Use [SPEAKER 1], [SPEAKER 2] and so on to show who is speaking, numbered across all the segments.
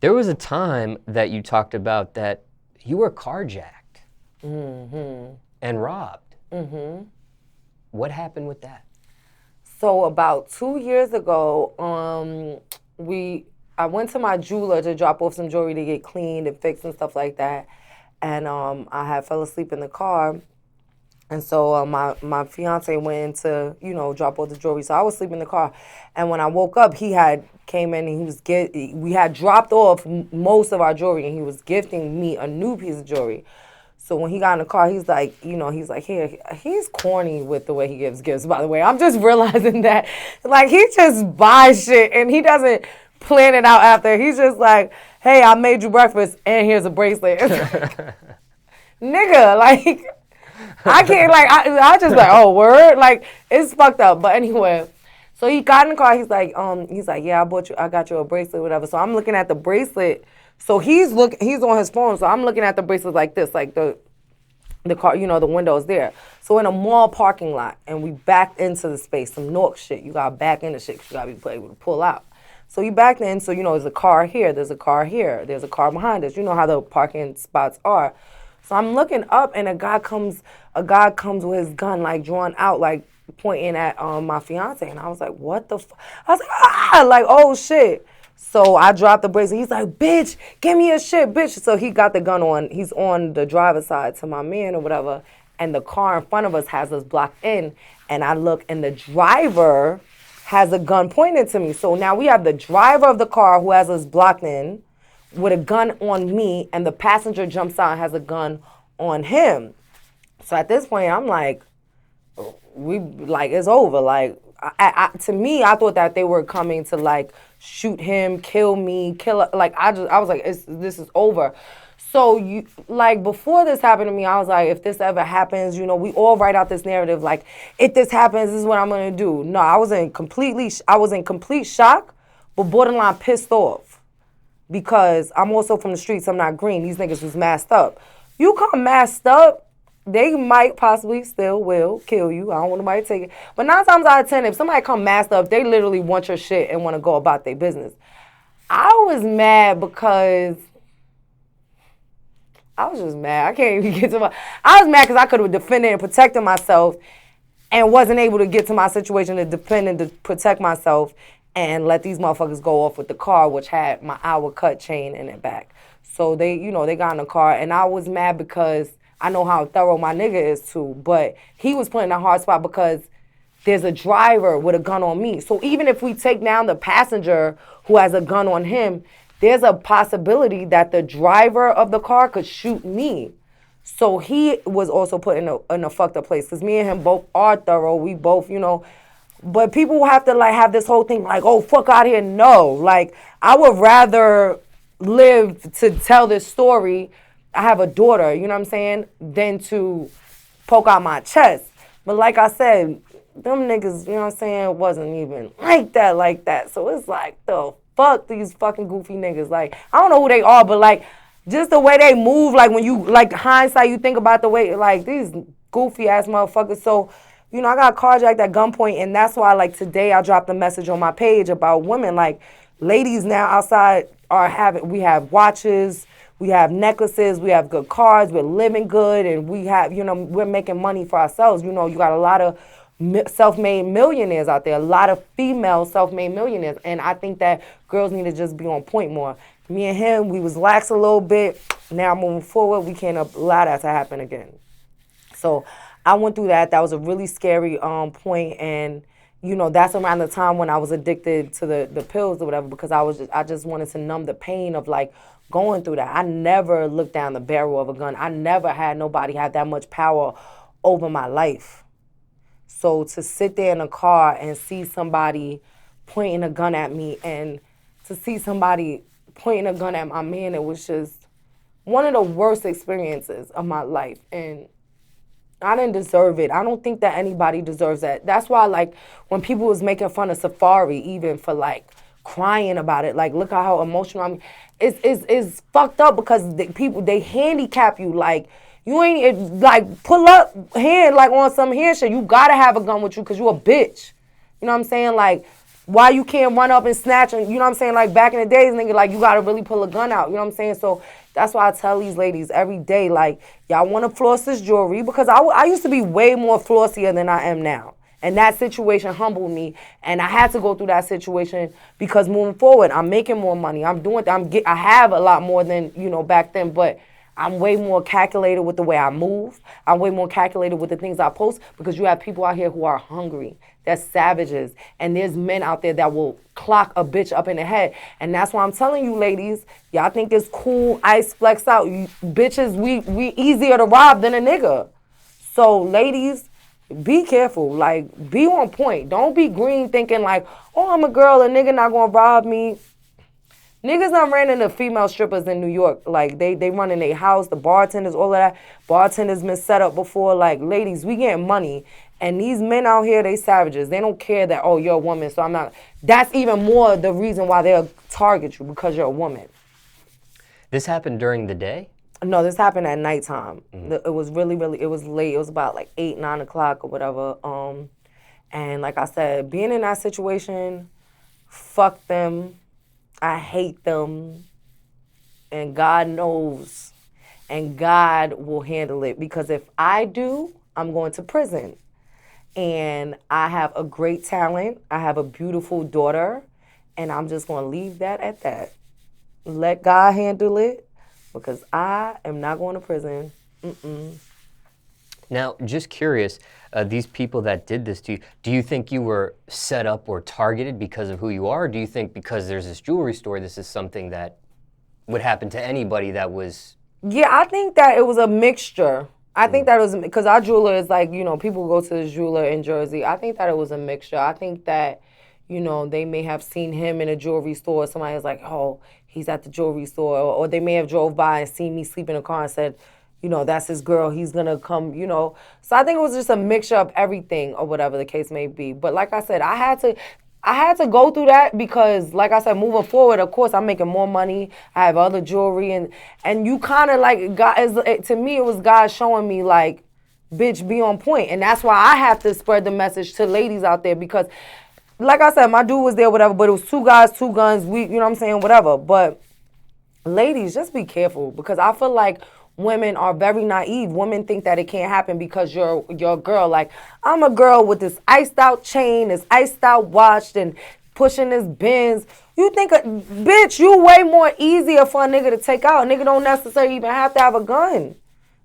[SPEAKER 1] There was a time that you talked about that you were carjacked and robbed. What happened with that?
[SPEAKER 2] So about 2 years ago, I went to my jeweler to drop off some jewelry to get cleaned and fixed and stuff like that. And I had fell asleep in the car. And so my fiance went in to, drop off the jewelry. So I was sleeping in the car. And when I woke up, he had came in and we had dropped off most of our jewelry and he was gifting me a new piece of jewelry. So when he got in the car, he's like, here, he's corny with the way he gives gifts, by the way. I'm just realizing that, like, he just buys shit and he doesn't plan it out after. He's just like, hey, I made you breakfast and here's a bracelet. Nigga, like, I can't, like, I just like, oh, word? Like, it's fucked up. But anyway, so he got in the car. He's like, yeah, I got you a bracelet, whatever. So I'm looking at the bracelet. So he's on his phone. So I'm looking at the bracelet like this, like the car, the window's there. So in a mall parking lot, and we backed into the space, some Nork shit. You got to back into shit because you got to be able to pull out. So you backed in, so, there's a car here, there's a car here, there's a car behind us. You know how the parking spots are. So I'm looking up, and a guy comes with his gun, like, drawn out, like, pointing at my fiance. And I was like, what the fuck? I was like, like, oh, shit. So I dropped the bracelet. He's like, bitch, give me a shit, bitch. So he got the gun on. He's on the driver's side to my man or whatever. And the car in front of us has us blocked in. And I look, and the driver has a gun pointed to me. So now we have the driver of the car who has us blocked in with a gun on me, and the passenger jumps out and has a gun on him. So at this point, I'm like, it's over. Like, to me, I thought that they were coming to, like, shoot him, kill me, like, I was like, this is over. So, before this happened to me, I was like, if this ever happens, we all write out this narrative, like, if this happens, this is what I'm going to do. No, I was in complete shock, but borderline pissed off. Because I'm also from the streets, I'm not green. These niggas was masked up. You come masked up, they might possibly still will kill you. I don't want nobody to take it. But 9 times out of 10, if somebody come masked up, they literally want your shit and want to go about their business. I was mad because I was just mad. I can't even get to I was mad because I could have defended and protected myself and wasn't able to get to my situation to defend and to protect myself and let these motherfuckers go off with the car, which had my hour cut chain in it back. So they got in the car, and I was mad because I know how thorough my nigga is too, but he was put in a hard spot because there's a driver with a gun on me. So even if we take down the passenger who has a gun on him, there's a possibility that the driver of the car could shoot me. So he was also put in a fucked up place because me and him both are thorough. We both, but people have to, like, have this whole thing like, oh, fuck out here. No, like, I would rather live to tell this story. I have a daughter, you know what I'm saying, than to poke out my chest. But like I said, them niggas, you know what I'm saying, wasn't even like that. So it's like, the fuck these fucking goofy niggas. Like, I don't know who they are, but, like, just the way they move, like, when you, like, hindsight, you think about the way, like, these goofy ass motherfuckers. So, I got carjacked at gunpoint, and that's why, like, today I dropped a message on my page about women. Like, ladies now outside we have watches, we have necklaces, we have good cars, we're living good, and we have, we're making money for ourselves. You got a lot of self-made millionaires out there, a lot of female self-made millionaires, and I think that girls need to just be on point more. Me and him, we was lax a little bit. Now moving forward, we can't allow that to happen again. So I went through that. That was a really scary point, and that's around the time when I was addicted to the pills or whatever, because I just wanted to numb the pain of, like, going through that. I never looked down the barrel of a gun. I never had nobody have that much power over my life. So to sit there in a car and see somebody pointing a gun at me, and to see somebody pointing a gun at my man, it was just one of the worst experiences of my life. And I didn't deserve it. I don't think that anybody deserves that. That's why, like, when people was making fun of Safari, even for, like, crying about it, like, look at how emotional I'm. It's fucked up because they handicap you. Like, you ain't, like, pull up hand, like, on some hand shit. You gotta have a gun with you because you a bitch. You know what I'm saying? Like, Why you can't run up and snatch and, you know what I'm saying? Like back in the days, nigga, like you gotta really pull a gun out. You know what I'm saying? So that's why I tell these ladies every day, like, y'all wanna floss this jewelry, because I used to be way more flossier than I am now. And that situation humbled me, and I had to go through that situation because moving forward, I'm making more money. I'm doing, I have a lot more than, you know, back then, but I'm way more calculated with the way I move. I'm way more calculated with the things I post, because you have people out here who are hungry. They're savages. And there's men out there that will clock a bitch up in the head. And that's why I'm telling you, ladies, y'all think it's cool, ice flex out. You, bitches, we easier to rob than a nigga. So, ladies, be careful. Like, be on point. Don't be green thinking like, oh, I'm a girl, a nigga not gonna rob me. Niggas done ran into female strippers in New York. Like, they run in their house, the bartenders, all of that. Bartenders been set up before. Like, ladies, we getting money. And these men out here, they savages. They don't care that, oh, you're a woman, so I'm not. That's even more the reason why they'll target you, because you're a woman.
[SPEAKER 1] This happened during the day?
[SPEAKER 2] No, this happened at nighttime. It was really, it was late. It was about like 8, 9 o'clock or whatever. And like I said, being in that situation, fuck them. I hate them. And God knows. And God will handle it. Because if I do, I'm going to prison. And I have a great talent. I have a beautiful daughter. And I'm just going to leave that at that. Let God handle it. Because I am not going to prison.
[SPEAKER 1] Now, just curious, these people that did this to you, do you think you were set up or targeted because of who you are? Or do you think because there's this jewelry store, this is something that would happen to anybody that was...
[SPEAKER 2] Yeah, I think that it was a mixture. I think that it was, because our jeweler is like, you know, people go to the jeweler in Jersey. I think that it was a mixture. I think that, you know, they may have seen him in a jewelry store. Somebody was like, oh, he's at the jewelry store. Or they may have drove by and seen me sleep in a car and said, you know, that's his girl. He's going to come, you know. So I think it was just a mixture of everything or whatever the case may be. But like I said, I had to go through that because, like I said, moving forward, of course, I'm making more money. I have other jewelry. And you kind of like, God, to me, it was God showing me like, bitch, be on point. And that's why I have to spread the message to ladies out there because, like I said, my dude was there, whatever, but it was 2 guys, 2 guns, you know what I'm saying, whatever. But ladies, just be careful because I feel like women are very naive. Women think that it can't happen because you're a girl. Like, I'm a girl with this iced out chain, this iced out watch, and pushing this Benz. You think, bitch, you way more easier for a nigga to take out. A nigga don't necessarily even have to have a gun.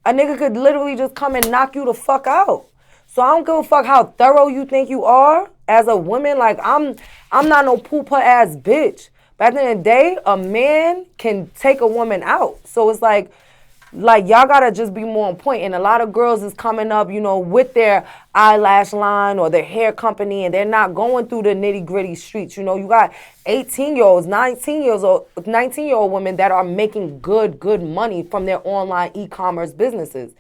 [SPEAKER 2] A nigga could literally just come and knock you the fuck out. So I don't give a fuck how thorough you think you are as a woman. Like, I'm not no pooper ass bitch. But at the end of the day, a man can take a woman out. So it's like y'all gotta just be more on point. And a lot of girls is coming up, you know, with their eyelash line or their hair company, and they're not going through the nitty gritty streets. You know, you got 18-year-olds, 19-year-old women that are making good money from their online e-commerce businesses.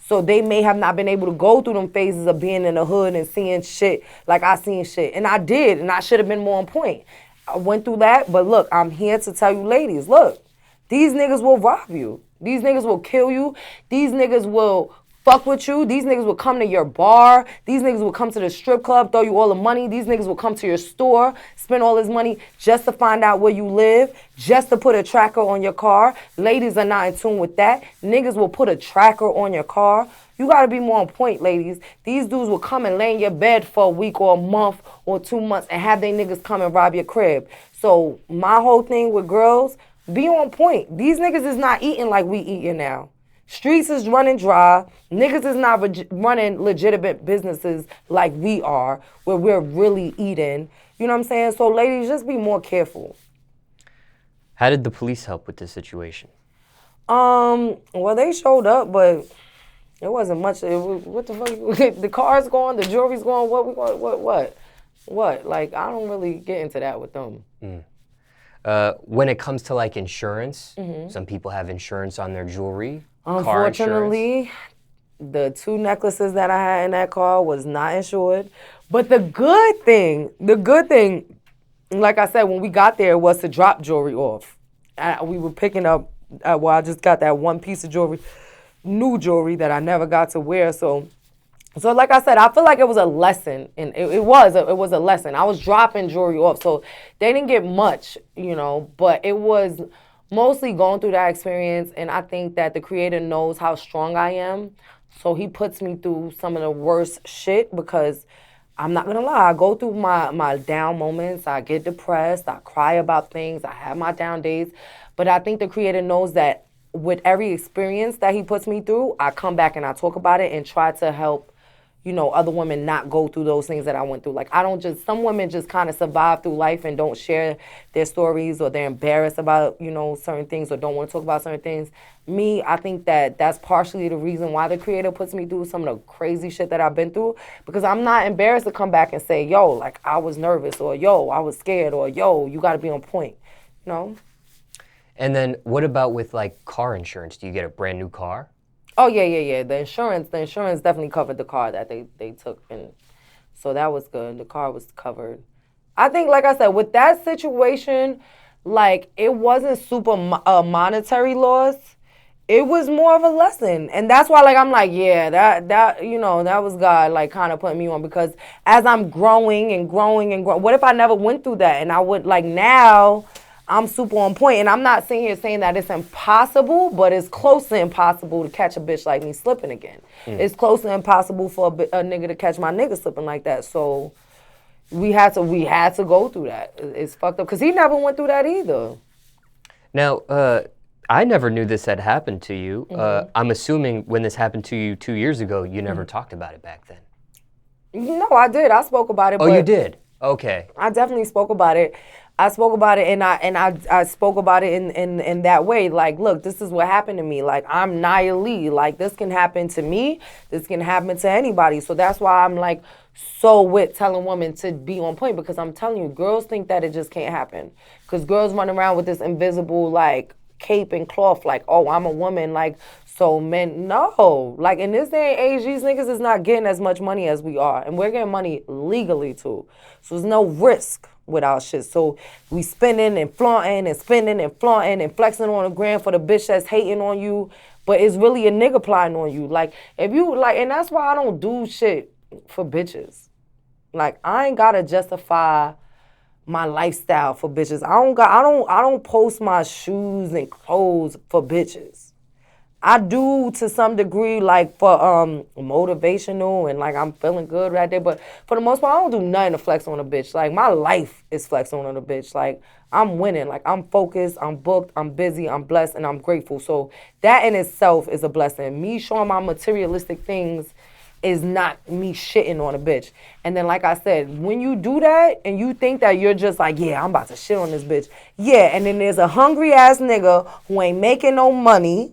[SPEAKER 2] So they may have not been able to go through them phases of being in the hood and seeing shit like I seen shit. And I did, and I should have been more on point. I went through that, but look, I'm here to tell you ladies, look, these niggas will rob you. These niggas will kill you. These niggas will fuck with you. These niggas will come to your bar. These niggas will come to the strip club, throw you all the money. These niggas will come to your store, spend all this money just to find out where you live, just to put a tracker on your car. Ladies are not in tune with that. Niggas will put a tracker on your car. You gotta be more on point, ladies. These dudes will come and lay in your bed for a week or a month or 2 months and have they niggas come and rob your crib. So my whole thing with girls, be on point. These niggas is not eating like we eating now. Streets is running dry. Niggas is not running legitimate businesses like we are, where we're really eating. You know what I'm saying? So ladies, just be more careful.
[SPEAKER 1] How did the police help with this situation?
[SPEAKER 2] Well, they showed up, but it wasn't much. What the fuck? The car's gone, the jewelry's gone. What? Like, I don't really get into that with them.
[SPEAKER 1] When it comes to like insurance, some people have insurance on their jewelry.
[SPEAKER 2] Unfortunately, the 2 necklaces that I had in that car was not insured. But the good thing, like I said, when we got there, was to drop jewelry off. We were picking up, I just got that one piece of jewelry, new jewelry that I never got to wear. So So like I said, I feel like it was a lesson, and it was a lesson. I was dropping jewelry off, so they didn't get much, but it was mostly going through that experience, and I think that the creator knows how strong I am, so he puts me through some of the worst shit because I'm not gonna lie, I go through my down moments, I get depressed, I cry about things, I have my down days, but I think the creator knows that with every experience that he puts me through, I come back and I talk about it and try to help other women not go through those things that I went through. Like, some women just kind of survive through life and don't share their stories, or they're embarrassed about, certain things, or don't want to talk about certain things. Me, I think that that's partially the reason why the creator puts me through some of the crazy shit that I've been through, because I'm not embarrassed to come back and say, yo, like, I was nervous, or yo, I was scared, or yo, you got to be on point,
[SPEAKER 1] And then what about with like car insurance? Do you get a brand new car?
[SPEAKER 2] Oh, yeah. The insurance definitely covered the car that they took, and so that was good. The car was covered. I think, like I said, with that situation, like, it wasn't super monetary loss. It was more of a lesson, and that's why, like, I'm like, yeah, that that was God, like, kind of putting me on, because as I'm growing and growing and growing, what if I never went through that, and I would, like, now I'm super on point, and I'm not sitting here saying that it's impossible, but it's close to impossible to catch a bitch like me slipping again. It's close to impossible for a nigga to catch my nigga slipping like that. So we had to go through that. It's fucked up because he never went through that either.
[SPEAKER 1] Now, I never knew this had happened to you. I'm assuming when this happened to you 2 years ago, you never talked about it back then.
[SPEAKER 2] No, I did. I spoke about it.
[SPEAKER 1] Oh, you did? Okay.
[SPEAKER 2] I definitely spoke about it. I spoke about it, and I spoke about it in that way. Like, look, this is what happened to me. Like, I'm Nya Lee. Like, this can happen to me. This can happen to anybody. So that's why I'm, like, so with telling women to be on point, because I'm telling you, girls think that it just can't happen. Because girls run around with this invisible, like, cape and cloth, like, oh, I'm a woman, like, so men, no. Like, in this day and age, these niggas is not getting as much money as we are. And we're getting money legally, too. So there's no risk with our shit. So we spending and flaunting and spending and flaunting and flexing on the gram for the bitch that's hating on you, but it's really a nigga plotting on you. Like, if you, like, and that's why I don't do shit for bitches. Like, I ain't gotta justify my lifestyle for bitches. I don't post my shoes and clothes for bitches. I do to some degree, like, for motivational and, like, I'm feeling good right there. But for the most part, I don't do nothing to flex on a bitch. Like, my life is flexing on a bitch. Like, I'm winning. Like, I'm focused, I'm booked, I'm busy, I'm blessed, and I'm grateful. So that in itself is a blessing. Me showing my materialistic things is not me shitting on a bitch. And then, like I said, when you do that and you think that you're just like, yeah, I'm about to shit on this bitch. Yeah, and then there's a hungry-ass nigga who ain't making no money,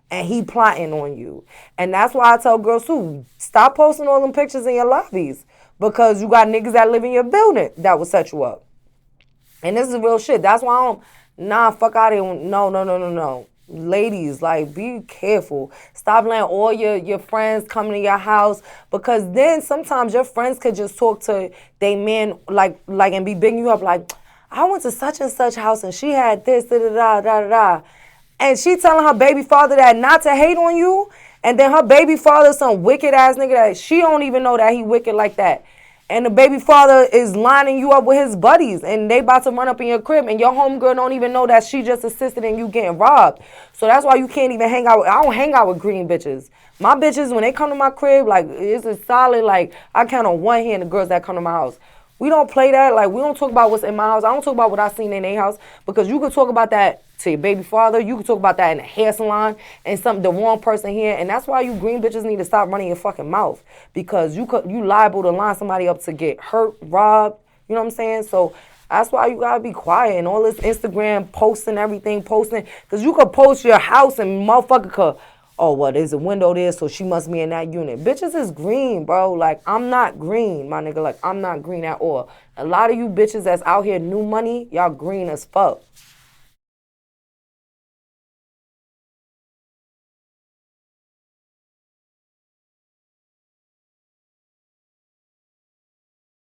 [SPEAKER 2] and he plotting on you. And that's why I tell girls too, stop posting all them pictures in your lobbies, because you got niggas that live in your building that will set you up. And this is real shit. That's why I don't, fuck out of here. No. Ladies, like, be careful. Stop letting all your friends come to your house, because then sometimes your friends could just talk to they men, like, and be bigging you up, like, I went to such and such house and she had this, da-da-da. And she telling her baby father that not to hate on you, and then her baby father some wicked ass nigga that she don't even know that he wicked like that. And the baby father is lining you up with his buddies, and they about to run up in your crib, and your homegirl don't even know that she just assisted in you getting robbed. So that's why you can't even hang out I don't hang out with green bitches. My bitches, when they come to my crib, like, it's a solid, like, I count on one hand the girls that come to my house. We don't play that. Like, we don't talk about what's in my house. I don't talk about what I seen in their house, because you could talk about that to your baby father. You could talk about that in a hair salon and the wrong person here. And that's why you green bitches need to stop running your fucking mouth, because you liable to line somebody up to get hurt, robbed. You know what I'm saying? So that's why you gotta be quiet, and all this Instagram posting, everything posting, because you could post your house and motherfucker could, oh, well, there's a window there, so she must be in that unit. Bitches is green, bro. Like, I'm not green, my nigga. Like, I'm not green at all. A lot of you bitches that's out here new money, y'all green as fuck.